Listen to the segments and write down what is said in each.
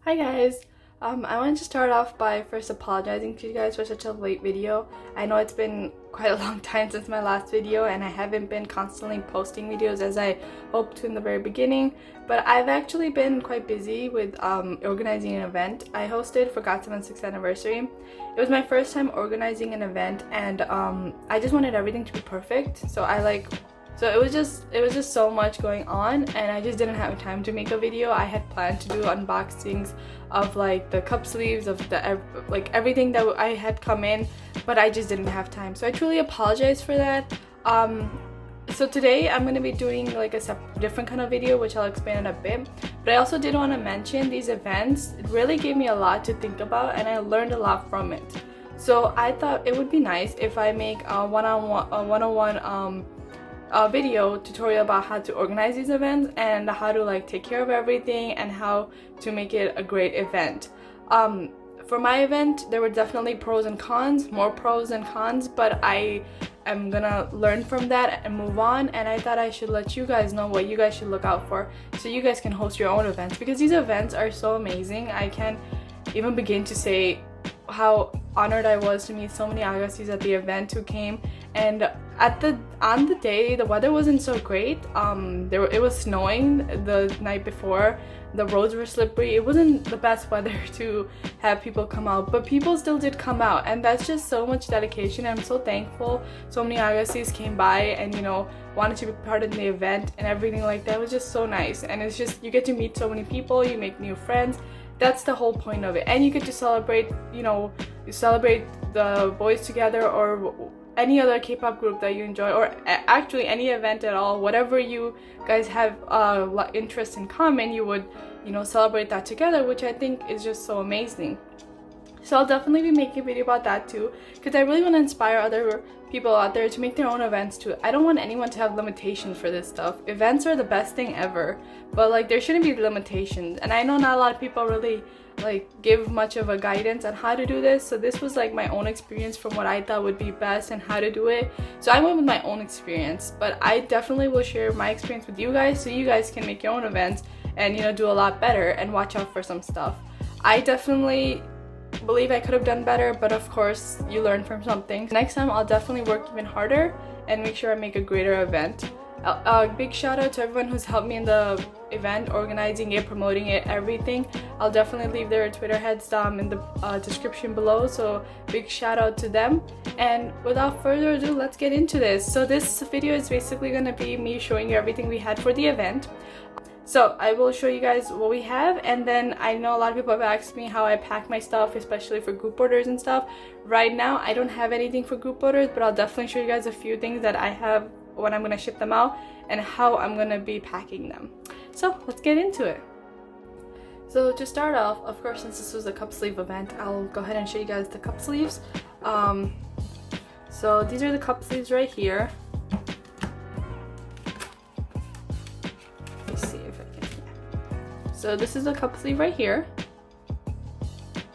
Hi guys! I wanted to start off by first apologizing to you guys for such a late video. I know it's been quite a long time since my last video and I haven't been constantly posting videos as I hoped to in the very beginning, but I've actually been quite busy with organizing an event. I hosted for GOT7 6th anniversary. It was my first time organizing an event and I just wanted everything to be perfect, so it was just so much going on and I just didn't have time to make a video. I had planned to do unboxings of like the cup sleeves, of the everything that I had come in, but I just didn't have time. So I truly apologize for that. So today I'm going to be doing like a different kind of video, which I'll explain in a bit. But I also did want to mention these events. It really gave me a lot to think about and I learned a lot from it. So I thought it would be nice if I make a one-on-one video tutorial about how to organize these events and how to like take care of everything and how to make it a great event. For my event, there were definitely pros and cons, more pros and cons, but I am gonna learn from that and move on, and I thought I should let you guys know what you guys should look out for so you guys can host your own events, because these events are so amazing. I can't even begin to say how honored I was to meet so many Agassiz at the event who came. And on the day, the weather wasn't so great. It was snowing the night before. The roads were slippery. It wasn't the best weather to have people come out, but people still did come out, and that's just so much dedication. I'm so thankful so many Agassiz came by and wanted to be part of the event and everything like that. It was just so nice, and it's just, you get to meet so many people, you make new friends. That's the whole point of it, and you get to celebrate, you celebrate the boys together, or any other K-pop group that you enjoy, or actually any event at all. Whatever you guys have interest in common, you would celebrate that together, which I think is just so amazing. So I'll definitely be making a video about that too, because I really want to inspire other people out there to make their own events too. I don't want anyone to have limitations for this stuff. Events are the best thing ever, but like there shouldn't be limitations. And I know not a lot of people really give much of a guidance on how to do this, so this was like my own experience from what I thought would be best and how to do it. So I went with my own experience, but I definitely will share my experience with you guys so you guys can make your own events and do a lot better and watch out for some stuff. I definitely believe I could have done better, but of course you learn from something. Next time I'll definitely work even harder and make sure I make a greater event. A big shout out to everyone who's helped me in the event, organizing it, promoting it, everything. I'll definitely leave their Twitter heads in the description below, so big shout out to them. And without further ado, let's get into this. So this video is basically going to be me showing you everything we had for the event. So I will show you guys what we have, and then I know a lot of people have asked me how I pack my stuff, especially for group orders and stuff. Right now I don't have anything for group orders, but I'll definitely show you guys a few things that I have when I'm going to ship them out and how I'm going to be packing them. So let's get into it. So to start off, of course, since this was a cup sleeve event, I'll go ahead and show you guys the cup sleeves. So these are the cup sleeves right here. So this is a cup sleeve right here.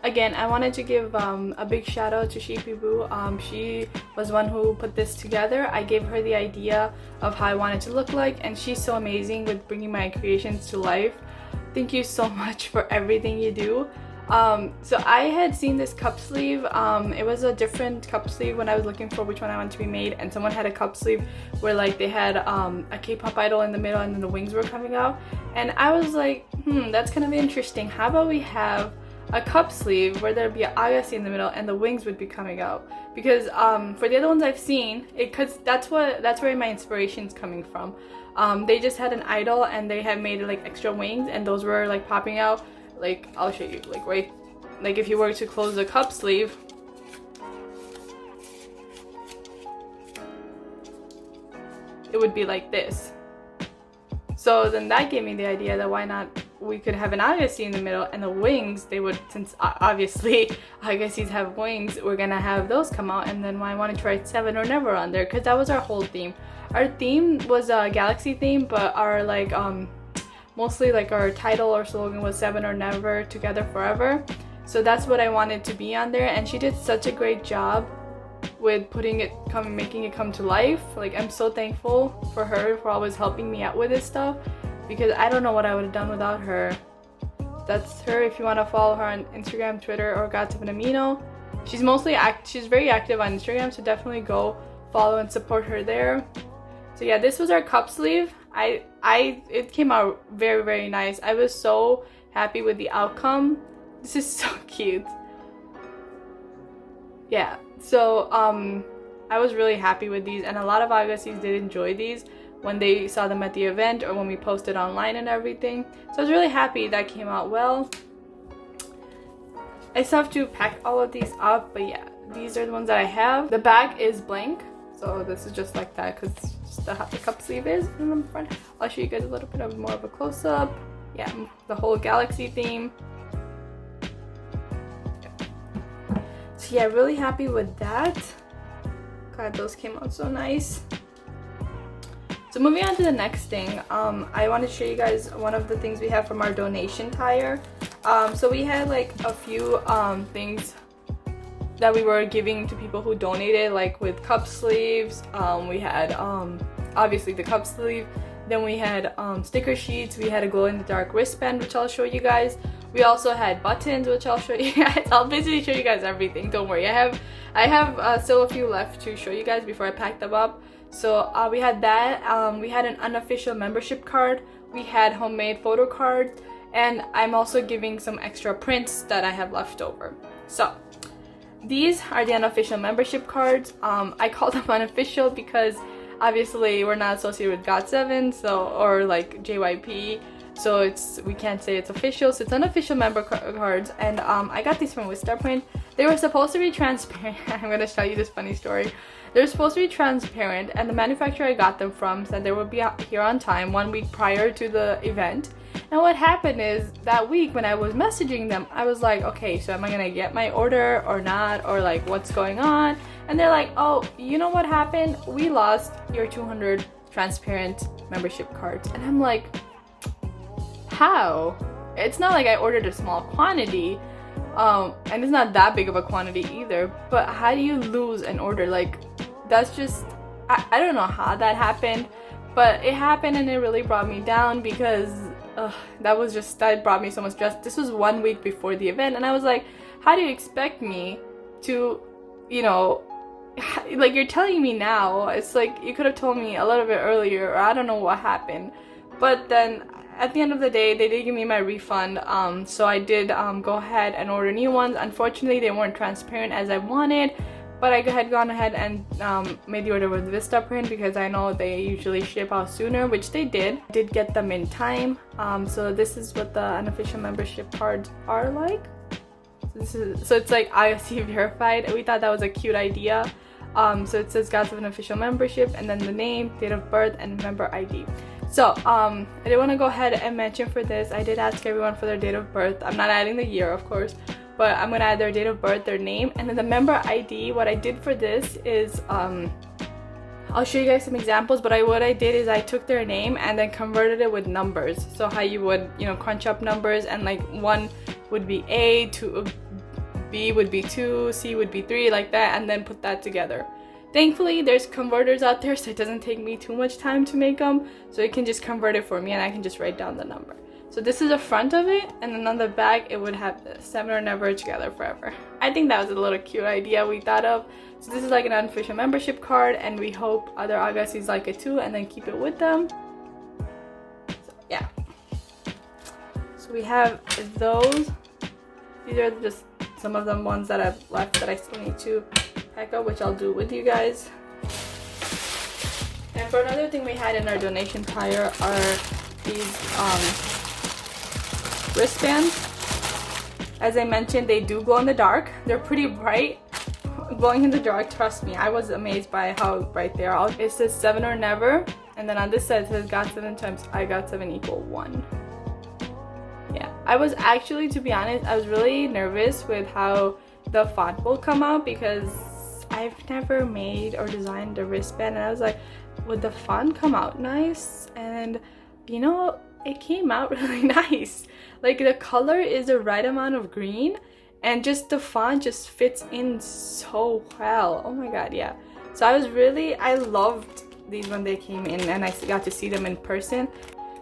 Again, I wanted to give a big shout out to Shippy Boo. She was one who put this together. I gave her the idea of how I wanted to look like, and she's so amazing with bringing my creations to life. Thank you so much for everything you do. So I had seen this cup sleeve. It was a different cup sleeve when I was looking for which one I wanted to be made, and someone had a cup sleeve where like they had a K-pop idol in the middle and then the wings were coming out, and I was like, that's kind of interesting. How about we have a cup sleeve where there'd be an Agassi in the middle and the wings would be coming out? Because for the other ones I've seen, because that's where my inspiration's coming from. They just had an idol and they had made like extra wings, and those were like popping out. Like, I'll show you, like if you were to close the cup sleeve, it would be like this. So then that gave me the idea that why not we could have an Agassi in the middle, and the wings, they would, since obviously Agassis have wings, we're gonna have those come out, and then I wanted to write 7 or never on there, because that was our whole theme. Our theme was a galaxy theme, but our mostly like our title or slogan was 7 or never, together forever. So that's what I wanted to be on there, and she did such a great job with making it come to life. Like, I'm so thankful for her for always helping me out with this stuff, because I don't know what I would have done without her. that's her. If you want to follow her on Instagram, Twitter, or GOT7 Amino. She's very active on Instagram, so definitely go follow and support her there. So yeah, this was our cup sleeve. It came out very, very nice. I was so happy with the outcome. This is so cute. Yeah, so I was really happy with these, and a lot of Agassiz did enjoy these when they saw them at the event or when we posted online and everything. So I was really happy that came out well. I still have to pack all of these up, but yeah, these are the ones that I have. The bag is blank, so this is just like that because just how the cup sleeve is in the front. I'll show you guys a little bit of more of a close-up. Yeah, the whole galaxy theme. So yeah, really happy with that. God, those came out so nice. So moving on to the next thing, I want to show you guys one of the things we have from our donation tire. So we had like a few things that we were giving to people who donated, like with cup sleeves. We had obviously the cup sleeve. Then we had sticker sheets. We had a glow-in-the-dark wristband, which I'll show you guys. We also had buttons, which I'll show you guys. I'll basically show you guys everything. Don't worry. I have still a few left to show you guys before I pack them up. So we had that. We had an unofficial membership card. We had homemade photo cards. And I'm also giving some extra prints that I have left over. So these are the unofficial membership cards. I call them unofficial because obviously we're not associated with GOT7, so, or like JYP, so we can't say it's official. So it's unofficial member cards, and I got these from Wistaprint. They were supposed to be transparent. I'm gonna tell you this funny story. They're supposed to be transparent, and the manufacturer I got them from said they would be here on time 1 week prior to the event. And what happened is that week when I was messaging them, I was like, okay, so am I gonna get my order or not, or like what's going on? And they're like, oh, you know what happened? We lost your 200 transparent membership cards. And I'm like, how? It's not like I ordered a small quantity, and it's not that big of a quantity either, but how do you lose an order? Like, that's just, I don't know how that happened, but it happened, and it really brought me down because that brought me so much stress. This was 1 week before the event, and I was like, how do you expect me to, you know, like, you're telling me now. It's like you could have told me a little bit earlier, or I don't know what happened. But then at the end of the day, they did give me my refund, so I did go ahead and order new ones. Unfortunately, they weren't transparent as I wanted, but I had gone ahead and made the order with Wistaprint because I know they usually ship out sooner, which they did. I did get them in time. So this is what the unofficial membership cards are like. So it's like IOC verified. We thought that was a cute idea. So it says GOT7 official membership, and then the name, date of birth, and member ID. So I did want to go ahead and mention for this, I did ask everyone for their date of birth. I'm not adding the year, of course, but I'm gonna add their date of birth, their name, and then the member ID. What I did for this is I'll show you guys some examples, but what I did is I took their name and then converted it with numbers. So how you would, you know, crunch up numbers, and like 1 would be A, 2, B would be 2, C would be 3, like that, and then put that together. Thankfully, there's converters out there, so it doesn't take me too much time to make them, so it can just convert it for me, and I can just write down the number. So this is the front of it, and then on the back it would have the 7 or never, together forever. I think that was a little cute idea we thought of. So this is like an unofficial membership card, and we hope other Agassiz like it too, and then keep it with them. So yeah. So we have those. These are just some of the ones that I've left that I still need to pack up, which I'll do with you guys. And for another thing we had in our donation tire are these wristbands. As I mentioned, they do glow in the dark. They're pretty bright. Glowing in the dark, trust me, I was amazed by how bright they are. It says 7 or never, and then on this side it says GOT7 times I GOT7 equal 1. Yeah, I was actually, to be honest, I was really nervous with how the font will come out because I've never made or designed a wristband, and I was like, would the font come out nice? And you know, it came out really nice. Like, the color is the right amount of green, and just the font just fits in so well. Oh my god, yeah. So I loved these when they came in and I got to see them in person.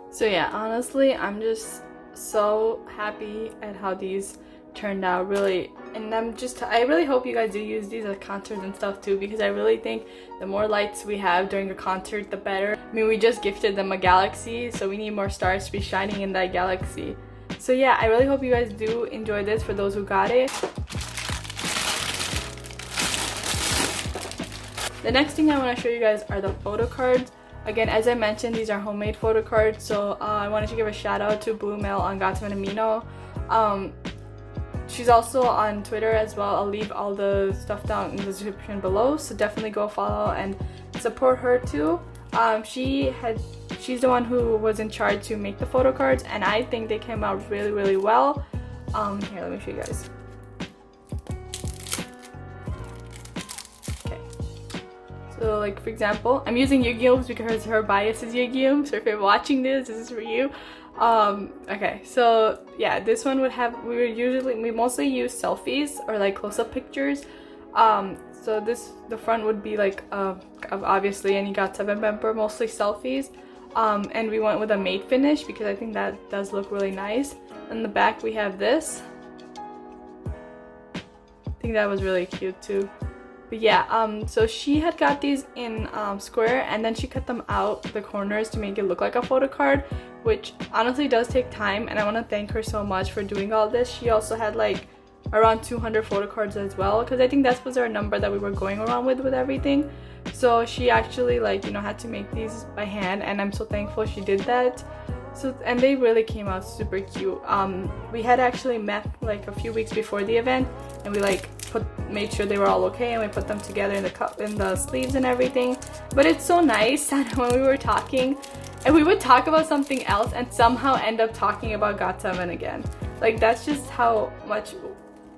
So yeah, honestly, I'm just so happy at how these turned out, really. And I really hope you guys do use these at concerts and stuff too, because I really think the more lights we have during a concert, the better. I mean, we just gifted them a galaxy, so we need more stars to be shining in that galaxy. So yeah, I really hope you guys do enjoy this for those who got it. The next thing I want to show you guys are the photo cards. Again, as I mentioned, these are homemade photo cards, so I wanted to give a shout out to Blue Mail on GOT7 Amino. She's also on Twitter as well. I'll leave all the stuff down in the description below, so definitely go follow and support her too. She's the one who was in charge to make the photo cards, and I think they came out really, really well. Here, let me show you guys. So like, for example, I'm using Yu-Gi-Oh's because her bias is Yu-Gi-Oh, so if you're watching this is for you. Okay, so yeah, this one would have, we mostly use selfies or like close-up pictures. So the front would be like of obviously any GOT7 member, mostly selfies. And we went with a matte finish because I think that does look really nice. In the back we have this. I think that was really cute too. But yeah, so she had got these in square, and then she cut them out the corners to make it look like a photo card, which honestly does take time, and I want to thank her so much for doing all this. She also had like around 200 photo cards as well, because I think that was our number that we were going around with everything. So she actually, like, you know, had to make these by hand, and I'm so thankful she did that. So, and they really came out super cute. We had actually met like a few weeks before the event, and we like made sure they were all okay, and we put them together in the sleeves and everything. But it's so nice that when we were talking, and we would talk about something else and somehow end up talking about GOT7 again. Like, that's just how much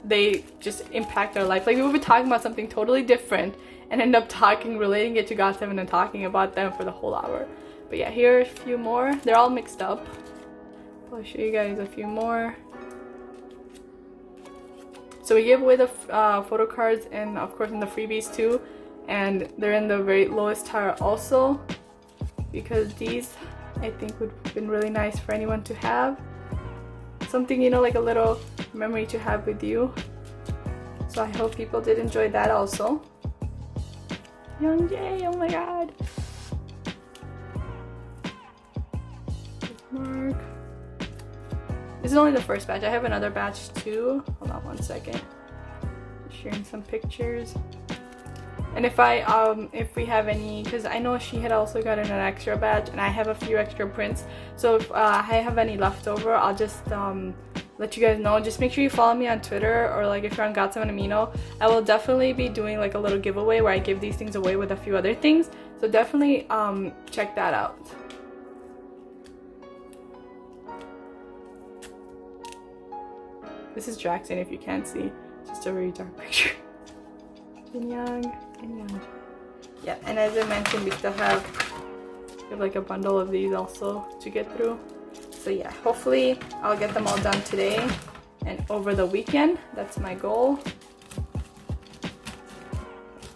they just impact our life. Like, we would be talking about something totally different and end up relating it to GOT7 and talking about them for the whole hour. But yeah, here are a few more. They're all mixed up. I'll show you guys a few more. So we give away the photo cards, and of course in the freebies too, and they're in the very lowest tier also, because these I think would have been really nice for anyone to have. Something, you know, like a little memory to have with you. So I hope people did enjoy that also. Young Jay, oh my god. Mark. This is only the first batch. I have another batch too. Hold on one second. Just sharing some pictures. And if we have any, because I know she had also gotten an extra batch, and I have a few extra prints. So if I have any left over, I'll just let you guys know. Just make sure you follow me on Twitter, or like if you're on GOT7 Amino, I will definitely be doing like a little giveaway where I give these things away with a few other things. So definitely check that out. This is Jackson, if you can't see. Just a very dark picture. And young. Yeah, and as I mentioned, we still have like a bundle of these also to get through. So yeah, hopefully I'll get them all done today and over the weekend. That's my goal.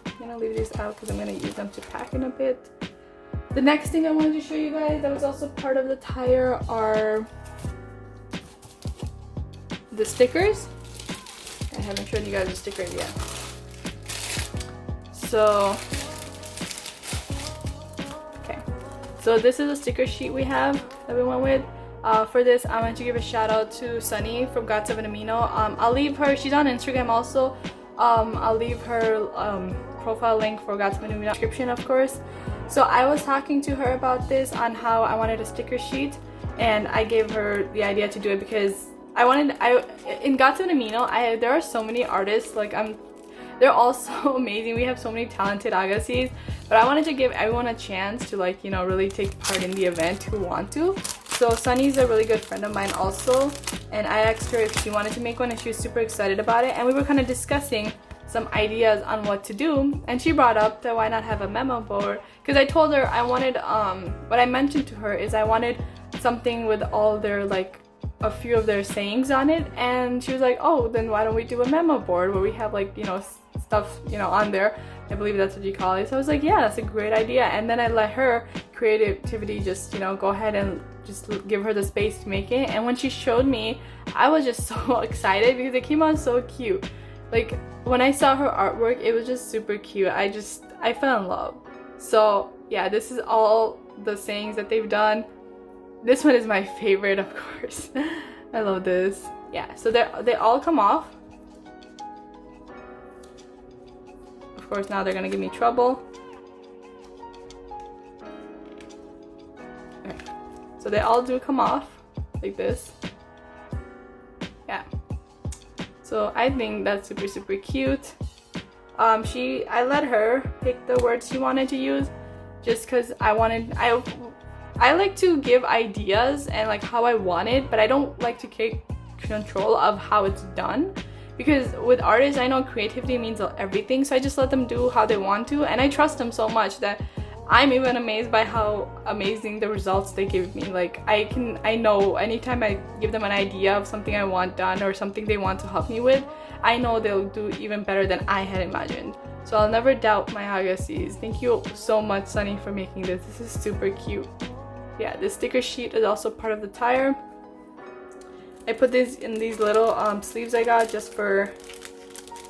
I'm gonna leave these out because I'm gonna use them to pack in a bit. The next thing I wanted to show you guys that was also part of the tire are the stickers. I haven't shown you guys the stickers yet. So, okay. So this is a sticker sheet we have that we went with. For this, I want to give a shout out to Sunny from GOT7 Amino. I'll leave her, she's on Instagram also. I'll leave her profile link for GOT7 Amino in the description, of course. So I was talking to her about this on how I wanted a sticker sheet, and I gave her the idea to do it because in GOT7 Amino, there are so many artists, like they're all so amazing. We have so many talented agassiz, but I wanted to give everyone a chance to, like, you know, really take part in the event who want to. So Sunny's a really good friend of mine also, and I asked her if she wanted to make one, and she was super excited about it, and we were kind of discussing some ideas on what to do, and she brought up that why not have a memo board, because I told her I wanted what I mentioned to her is I wanted something with all their, like, a few of their sayings on it, and she was like, oh, then why don't we do a memo board where we have, like, you know, stuff, you know, on there. I believe that's what you call it. So I was like, yeah, that's a great idea. And then I let her creativity just, you know, go ahead and just give her the space to make it. And when she showed me, I was just so excited because it came out so cute. Like when I saw her artwork, it was just super cute. I fell in love. So yeah, this is all the sayings that they've done. This one is my favorite, of course. I love this. Yeah, so they all come off. Of course, now they're gonna give me trouble. Okay. So they all do come off like this. Yeah. So I think that's super, super cute. I let her pick the words she wanted to use, just because I like to give ideas and like how I want it, but I don't like to take control of how it's done. Because with artists, I know creativity means everything, so I just let them do how they want to, and I trust them so much that I'm even amazed by how amazing the results they give me. Like I know anytime I give them an idea of something I want done or something they want to help me with, I know they'll do even better than I had imagined. So I'll never doubt my Agassiz. Thank you so much, Sunny, for making this. This is super cute. Yeah, this sticker sheet is also part of the tire. I put this in these little sleeves I got just for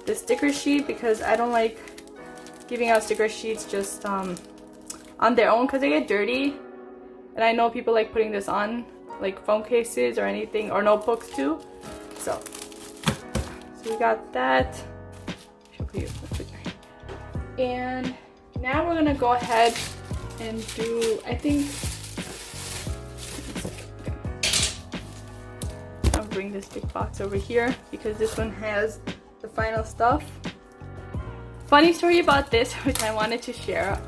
the sticker sheet, because I don't like giving out sticker sheets just on their own because they get dirty. And I know people like putting this on like phone cases or anything, or notebooks too. So we got that. And now we're gonna go ahead and do, I think, bring this big box over here because this one has the final stuff. Funny story about this, which I wanted to share.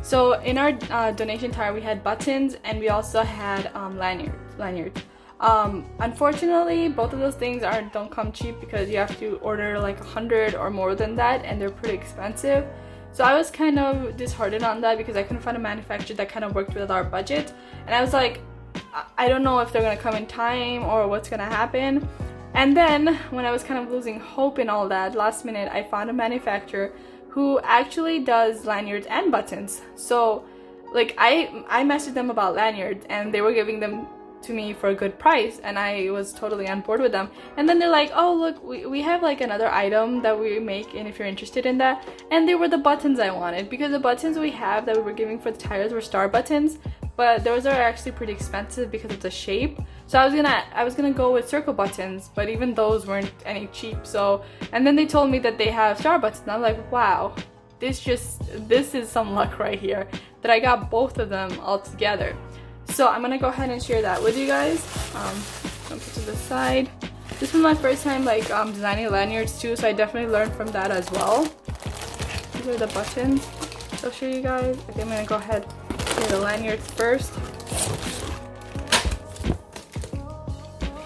So in our donation tire, we had buttons and we also had lanyards. Unfortunately, both of those things don't come cheap because you have to order like 100 or more than that, and they're pretty expensive. So I was kind of disheartened on that because I couldn't find a manufacturer that kind of worked with our budget, and I was like, I don't know if they're gonna come in time or what's gonna happen. And then when I was kind of losing hope in all that, last minute I found a manufacturer who actually does lanyards and buttons. So like I messaged them about lanyards and they were giving them to me for a good price, and I was totally on board with them. And then they're like, oh look, we have like another item that we make, and if you're interested in that. And they were the buttons I wanted, because the buttons we have that we were giving for the tires were star buttons, but those are actually pretty expensive because of the shape. So I was gonna go with circle buttons, but even those weren't any cheap. So, and then they told me that they have star buttons, and I'm like, wow, this is some luck right here that I got both of them all together. So I'm gonna go ahead and share that with you guys. I'm gonna put to the side. This was my first time like designing lanyards too, so I definitely learned from that as well. These are the buttons I'll show you guys. Okay, I'm gonna go ahead and share the lanyards first.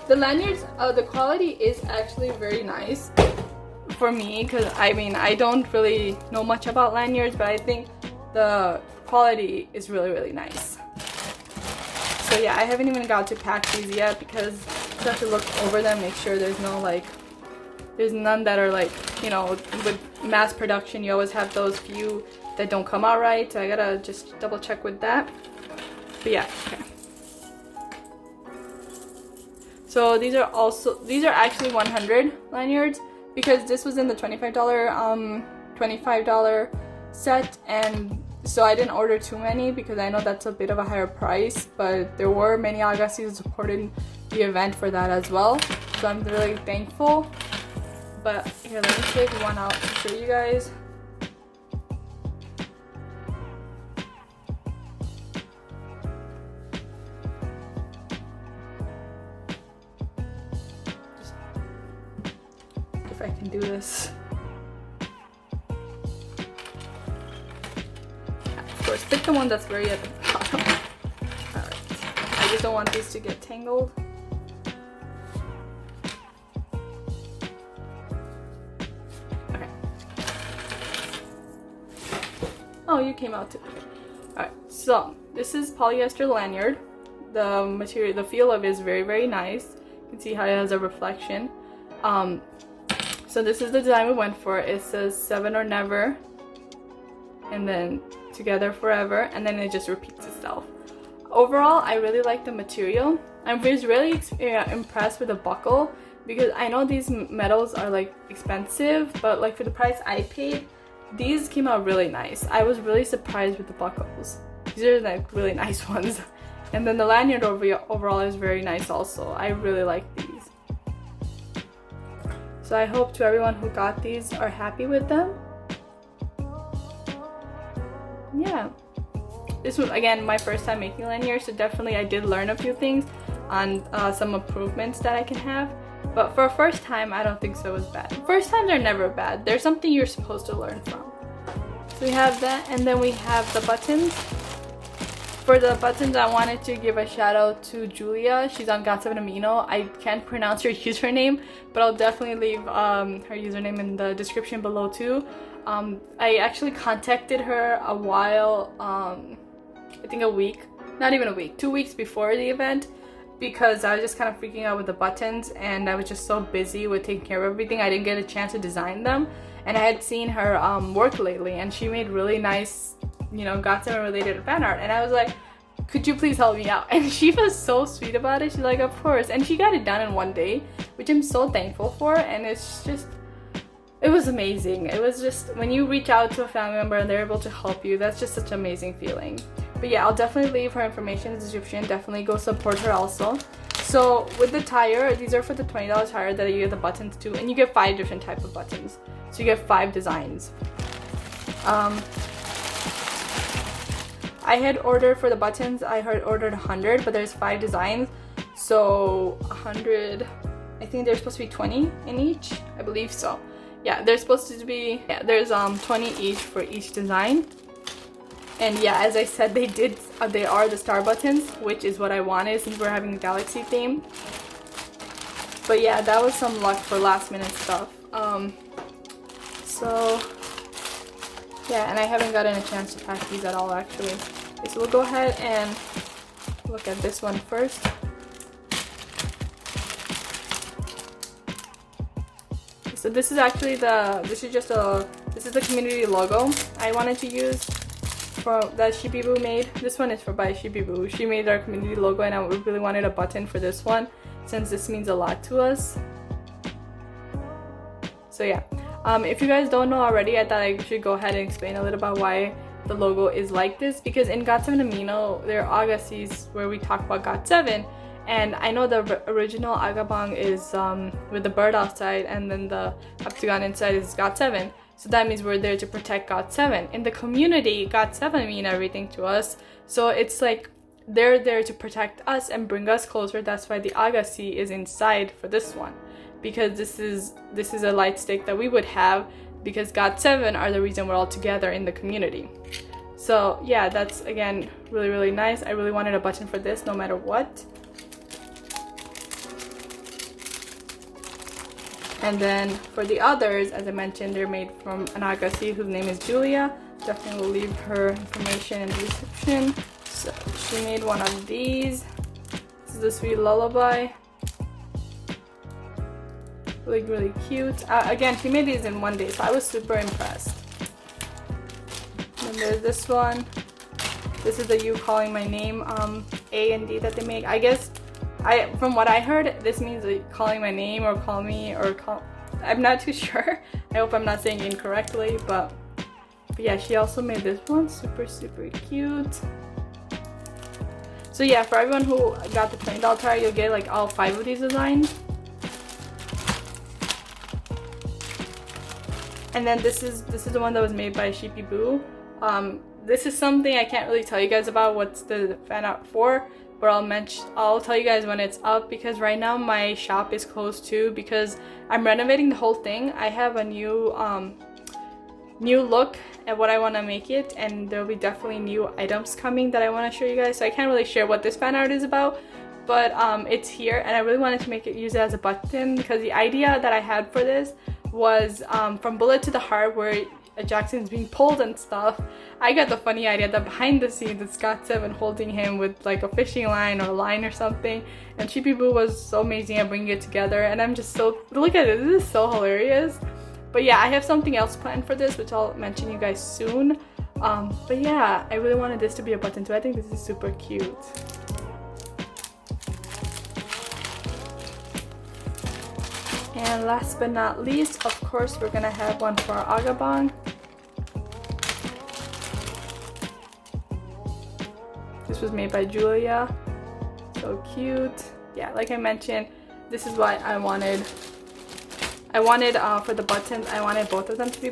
The lanyards, the quality is actually very nice for me, because I mean, I don't really know much about lanyards, but I think the quality is really, really nice. So yeah, I haven't even got to pack these yet because I have to look over them, make sure there's no like, there's none that are like, you know, with mass production you always have those few that don't come out right, so I gotta just double check with that. But yeah, okay. So these are actually 100 lanyards, because this was in the $25 set, and so I didn't order too many because I know that's a bit of a higher price, but there were many Agassiz supporting the event for that as well, so I'm really thankful. But here, let me take one out to show you guys. If I can do this. Of course, pick the one that's very at the bottom. Alright. I just don't want these to get tangled. Okay. Oh, you came out too. Alright, so this is polyester lanyard. The material, the feel of it is very, very nice. You can see how it has a reflection. So So this is the design we went for. It says 7 or never, and then together forever, and then it just repeats itself. Overall, I really like the material. I was really impressed with the buckle, because I know these metals are like expensive, but like for the price I paid, these came out really nice. I was really surprised with the buckles. These are like really nice ones. And then the lanyard overall is very nice also. I really like these. So I hope to everyone who got these are happy with them. Yeah. This was, again, my first time making lanyards, so definitely I did learn a few things on some improvements that I can have. But for a first time, I don't think so it was bad. First times are never bad. There's something you're supposed to learn from. So we have that, and then we have the buttons. For the buttons, I wanted to give a shout out to Julia. She's on GOT7 Amino. I can't pronounce her username, but I'll definitely leave her username in the description below too. I actually contacted her a while, I think a week, not even a week, 2 weeks before the event, because I was just kind of freaking out with the buttons, and I was just so busy with taking care of everything. I didn't get a chance to design them, and I had seen her work lately, and she made really nice, you know, GOT7 related fan art, and I was like, could you please help me out? And she was so sweet about it. She's like, of course. And she got it done in one day, which I'm so thankful for. And it's just, it was amazing. It was just, when you reach out to a family member and they're able to help you, that's just such an amazing feeling. But yeah, I'll definitely leave her information in the description. Definitely go support her also. So with the tire, these are for the $20 tire that you get the buttons to, and you get 5 different types of buttons. So you get 5 designs. I had ordered for the buttons, I had ordered 100, but there's 5 designs. So 100, I think there's supposed to be 20 in each, I believe so. Yeah, there's supposed to be, yeah, there's 20 each for each design. And yeah, as I said, they are the star buttons, which is what I wanted since we're having a galaxy theme. But yeah, that was some luck for last minute stuff. So yeah, and I haven't gotten a chance to pack these at all actually. Okay, so we'll go ahead and look at this one first. So this is actually this is the community logo I wanted to use for that Shibiboo made. This one is by Shibiboo. She made our community logo, and I really wanted a button for this one since this means a lot to us. So yeah, if you guys don't know already, I thought I should go ahead and explain a little about why the logo is like this, because in GOT7 Amino there are agassiz where we talk about GOT7, and I know the original agabang is with the bird outside, and then the heptagon inside is GOT7. So that means we're there to protect GOT7. In the community, GOT7 mean everything to us. So it's like they're there to protect us and bring us closer. That's why the agassi is inside for this one, because this is a light stick that we would have, because GOT7 are the reason we're all together in the community. So yeah, that's again really, really nice. I really wanted a button for this no matter what. And then for the others, as I mentioned, they're made from an agassi whose name is Julia. Definitely will leave her information in the description. So she made one of these. This is the Sweet Lullaby. Really cute. Again, she made these in one day, so I was super impressed. And there's this one. This is the You Calling My Name A and D that they make. I guess from what I heard, this means like calling my name or call me or call. I'm not too sure. I hope I'm not saying it incorrectly, but yeah, she also made this one. Super cute. So yeah, for everyone who got the $20 tire, you'll get like all 5 of these designs. And then this is the one that was made by Shibiboo. This is something I can't really tell you guys about what's the fan art for, but I'll tell you guys when it's up, because right now my shop is closed too because I'm renovating the whole thing. I have a new look at what I want to make it, and there'll be definitely new items coming that I want to show you guys. So I can't really share what this fan art is about, but it's here, and I really wanted to use it as a button, because the idea that I had for this was from bullet to the heart, where Jackson's being pulled and stuff, I got the funny idea that behind the scenes it's GOT7 holding him with like a fishing line or a line or something, and Chippy Boo was so amazing at bringing it together, and I'm just so, look at it, this is so hilarious. But yeah, I have something else planned for this, which I'll mention you guys soon. But yeah, I really wanted this to be a button too. I think this is super cute. And last but not least, of course, we're gonna have one for our Agabang. This was made by Julia. So cute. Yeah, like I mentioned, this is why I wanted for the buttons, I wanted both of them to be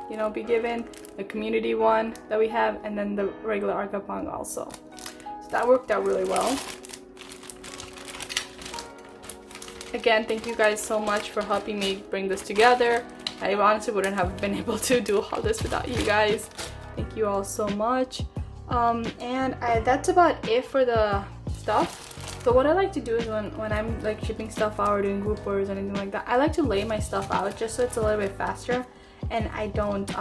you know, be given, the community one that we have and then the regular Agabang also. So that worked out really well. Again, thank you guys so much for helping me bring this together. I honestly wouldn't have been able to do all this without you guys. Thank you all so much. And that's about it for the stuff. So what I like to do is when I'm like shipping stuff out or doing group orders or anything like that, I like to lay my stuff out just so it's a little bit faster and I don't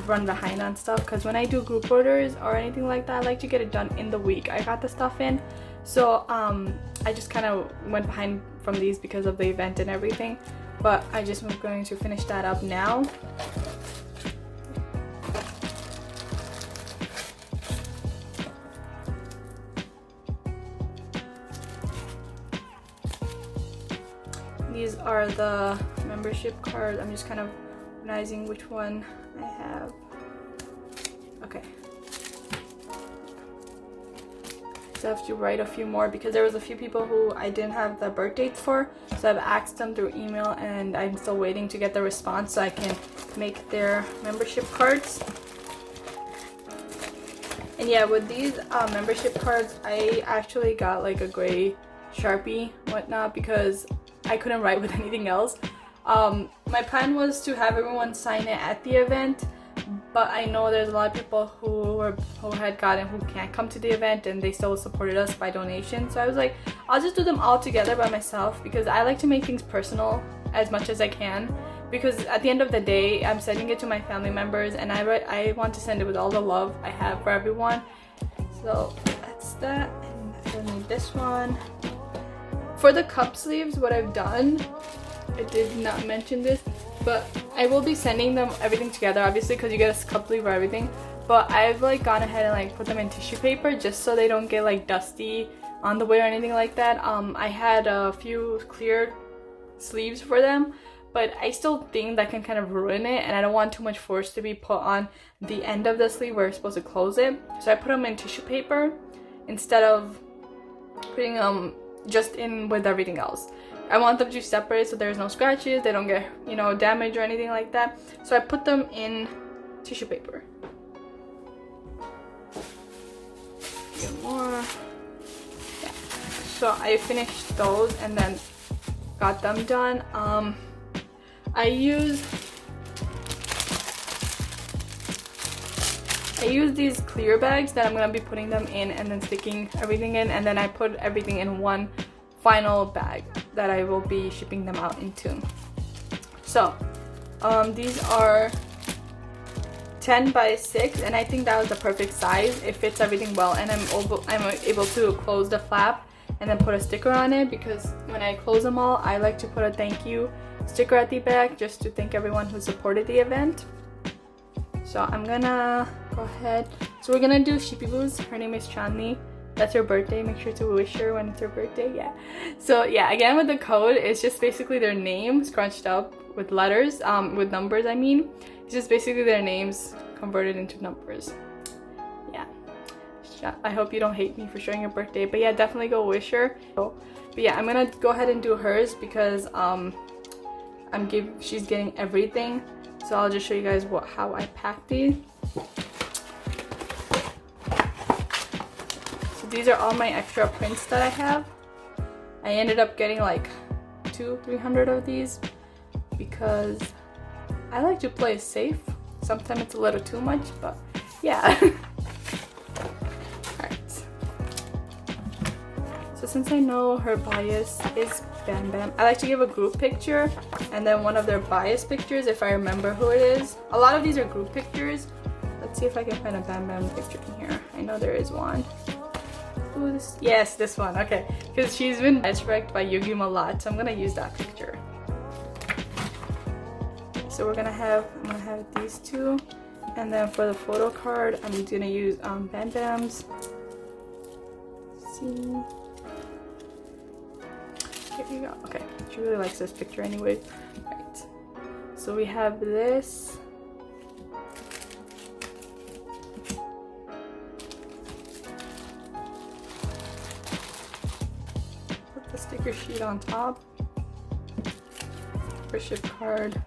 run behind on stuff, because when I do group orders or anything like that, I like to get it done in the week I got the stuff in. So I just kind of went behind from these because of the event and everything, but I just was going to finish that up now. These are the membership cards. I'm just kind of organizing which one I have. Okay. So I have to write a few more because there was a few people who I didn't have the birth dates for. So I've asked them through email and I'm still waiting to get the response so I can make their membership cards. And yeah, with these membership cards, I actually got like a gray Sharpie whatnot because I couldn't write with anything else. My plan was to have everyone sign it at the event, but I know there's a lot of people who can't come to the event and they still supported us by donation. So I was like, I'll just do them all together by myself because I like to make things personal as much as I can, because at the end of the day I'm sending it to my family members and I want to send it with all the love I have for everyone. So that's that, and I still need this one. For the cup sleeves, what I've done, I did not mention this, but I will be sending them everything together, obviously, because you get a cup sleeve for everything. But I've like gone ahead and like put them in tissue paper just so they don't get like dusty on the way or anything like that. I had a few clear sleeves for them, but I still think that can kind of ruin it, and I don't want too much force to be put on the end of the sleeve where it's supposed to close it. So I put them in tissue paper instead of putting them just in with everything else. I want them to separate so there's no scratches, they don't get, you know, damaged or anything like that. So I put them in tissue paper. Get more. Yeah. So I finished those and then got them done. I use these clear bags that I'm gonna be putting them in and then sticking everything in, and then I put everything in one final bag that I will be shipping them out into. So these are 10 by 6 and I think that was the perfect size. It fits everything well, and I'm able to close the flap and then put a sticker on it, because when I close them all, I like to put a thank you sticker at the back just to thank everyone who supported the event. So I'm gonna go ahead. So we're gonna do Chippy Boo's. Her name is Chandni. That's her birthday. Make sure to wish her when it's her birthday. Yeah. So yeah, again with the code, it's just basically their name scrunched up with letters, with numbers. I mean, it's just basically their names converted into numbers. Yeah. I hope you don't hate me for showing your birthday, but yeah, definitely go wish her. But yeah, I'm gonna go ahead and do hers because she's getting everything. So I'll just show you guys how I packed these. So these are all my extra prints that I have. I ended up getting like 200-300 of these because I like to play safe. Sometimes it's a little too much, but yeah. Alright. So So since I know her bias is Bam Bam, I like to give a group picture and then one of their bias pictures if I remember who it is. A lot of these are group pictures. Let's see if I can find a Bam Bam picture in here. I know there is one. Ooh, yes, this one. Okay, because she's been wrecked by Yugim a lot, so I'm gonna use that picture. So I'm gonna have these two, and then for the photo card, I'm gonna use Bam Bam's. Let's see. Here we go. Okay, she really likes this picture anyway. Right. So we have this. Put the sticker sheet on top. Membership card.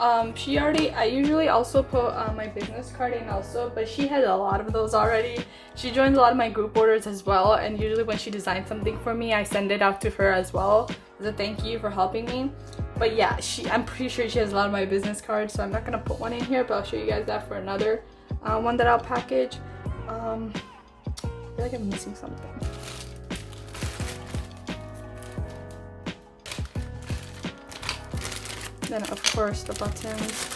I usually also put my business card in also, but she has a lot of those already. She joins a lot of my group orders as well, and usually when she designs something for me, I send it out to her as well as a thank you for helping me. But yeah, I'm pretty sure she has a lot of my business cards, so I'm not gonna put one in here, but I'll show you guys that for another one that I'll package. I feel like I'm missing something. Then of course the buttons.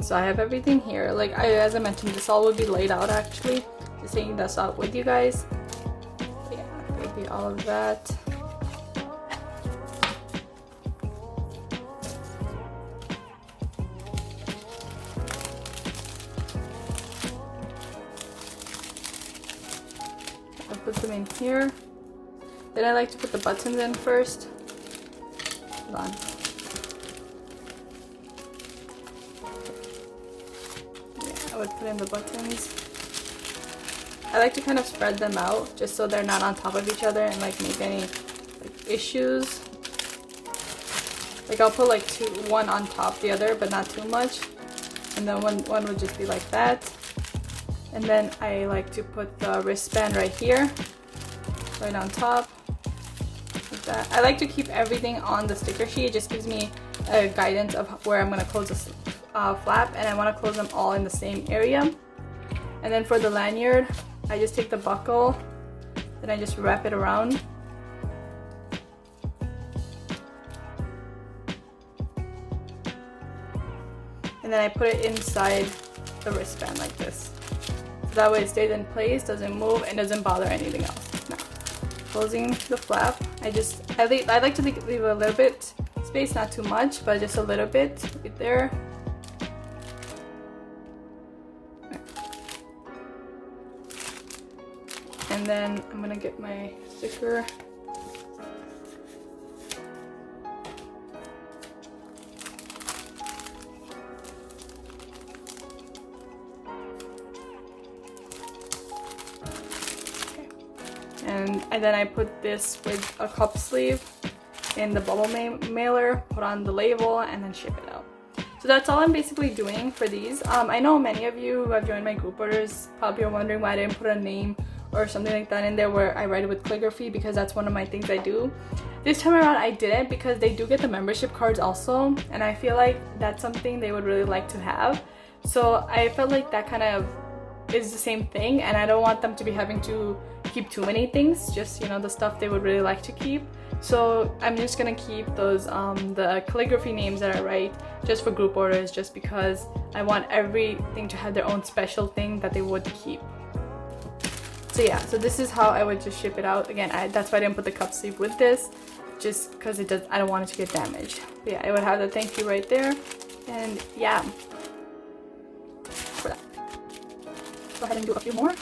So I have everything here. Like as I mentioned, this all will be laid out actually. Just taking this out with you guys. But yeah, maybe all of that. I'll put them in here. Then I like to put the buttons in first. Hold on. I would put in the buttons. I like to kind of spread them out just so they're not on top of each other and like make any like issues. Like I'll put like one on top the other, but not too much. And then one would just be like that. And then I like to put the wristband right here, right on top, like that. I like to keep everything on the sticker sheet. It just gives me a guidance of where I'm gonna close this flap, and I want to close them all in the same area. And then for the lanyard, I just take the buckle, then I just wrap it around. And then I put it inside the wristband like this. So that way it stays in place, doesn't move, and doesn't bother anything else. Now, closing the flap, I like to leave a little bit space, not too much, but just a little bit right there. And then I'm gonna get my sticker. Okay. And then I put this with a cup sleeve in the bubble mailer, put on the label, and then ship it out. So that's all I'm basically doing for these. I know many of you who have joined my group orders probably are wondering why I didn't put a name or something like that in there where I write it with calligraphy, because that's one of my things I do. This time around I didn't, because they do get the membership cards also, and I feel like that's something they would really like to have. So I felt like that kind of is the same thing, and I don't want them to be having to keep too many things, just, you know, the stuff they would really like to keep. So I'm just gonna keep those the calligraphy names that I write just for group orders, just because I want everything to have their own special thing that they would keep. So yeah, so this is how I would just ship it out. Again, that's why I didn't put the cup sleeve with this, just because I don't want it to get damaged. But yeah, it would have the thank you right there, And yeah, for that. Go ahead and do a few more.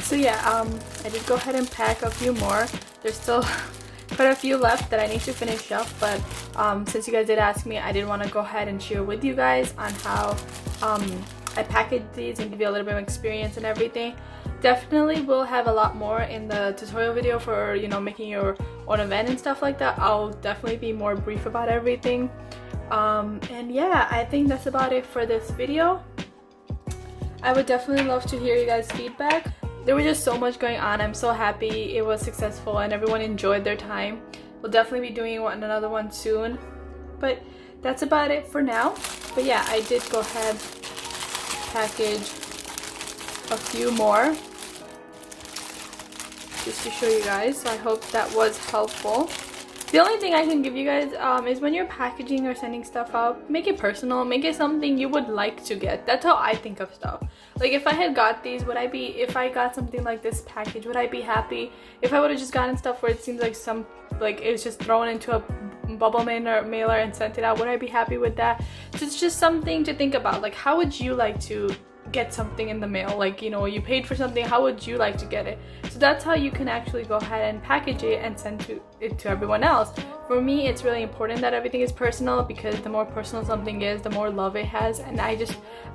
So yeah, I did go ahead and pack a few more. There's still quite a few left that I need to finish up, but since you guys did ask me, I did want to go ahead and share with you guys on how I package these and give you a little bit of experience and everything. Definitely will have a lot more in the tutorial video for, you know, making your own event and stuff like that. I'll definitely be more brief about everything. And yeah, I think that's about it for this video. I would definitely love to hear you guys' feedback. There was just so much going on. I'm so happy it was successful and everyone enjoyed their time. We'll definitely be doing another one soon. But that's about it for now. But yeah, I did go ahead package a few more just to show you guys. So I hope that was helpful. The only thing I can give you guys is when you're packaging or sending stuff out, make it personal, make it something you would like to get. That's how I think of stuff. Like if I had got these, if I got something like this package, would I be happy? If I would have just gotten stuff where it seems like it was just thrown into a bubble mailer and sent it out, would I be happy with that? So it's just something to think about. Like, how would you like to get something in the mail? Like, you know, you paid for something, how would you like to get it? So that's how you can actually go ahead and package it and send it to everyone else. For me, it's really important that everything is personal, because the more personal something is, the more love it has. And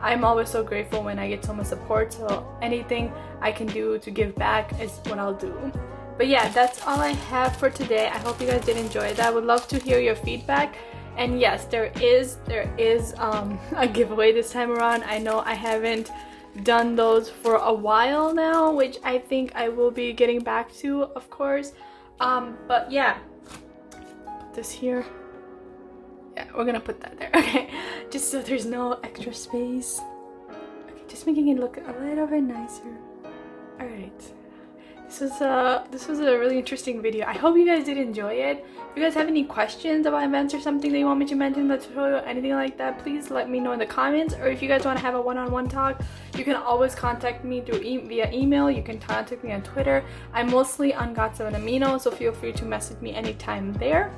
I'm always so grateful when I get so much support. So anything I can do to give back is what I'll do. But yeah, that's all I have for today. I hope you guys did enjoy that. I would love to hear your feedback. And yes, there is a giveaway this time around. I know I haven't done those for a while now, which I think I will be getting back to, of course. But yeah, put this here. Yeah, we're gonna put that there. Okay, just so there's no extra space. Okay, just making it look a little bit nicer. All right. This was a really interesting video. I hope you guys did enjoy it. If you guys have any questions about events or something that you want me to mention in the tutorial, anything like that, please let me know in the comments. Or if you guys want to have a one-on-one talk, you can always contact me via email. You can contact me on Twitter. I'm mostly on GOT7 Amino, so feel free to message me anytime there.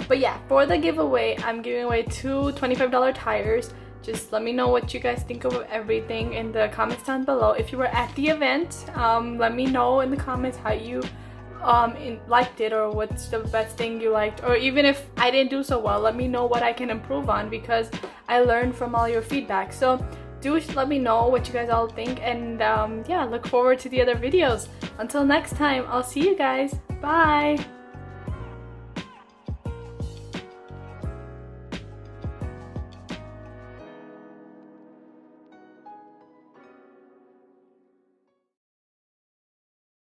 But yeah, for the giveaway, I'm giving away 2 $25 tires. Just let me know what you guys think of everything in the comments down below. If you were at the event, let me know in the comments how you liked it, or what's the best thing you liked. Or even if I didn't do so well, let me know what I can improve on, because I learned from all your feedback. So do let me know what you guys all think, and yeah, look forward to the other videos. Until next time, I'll see you guys. Bye!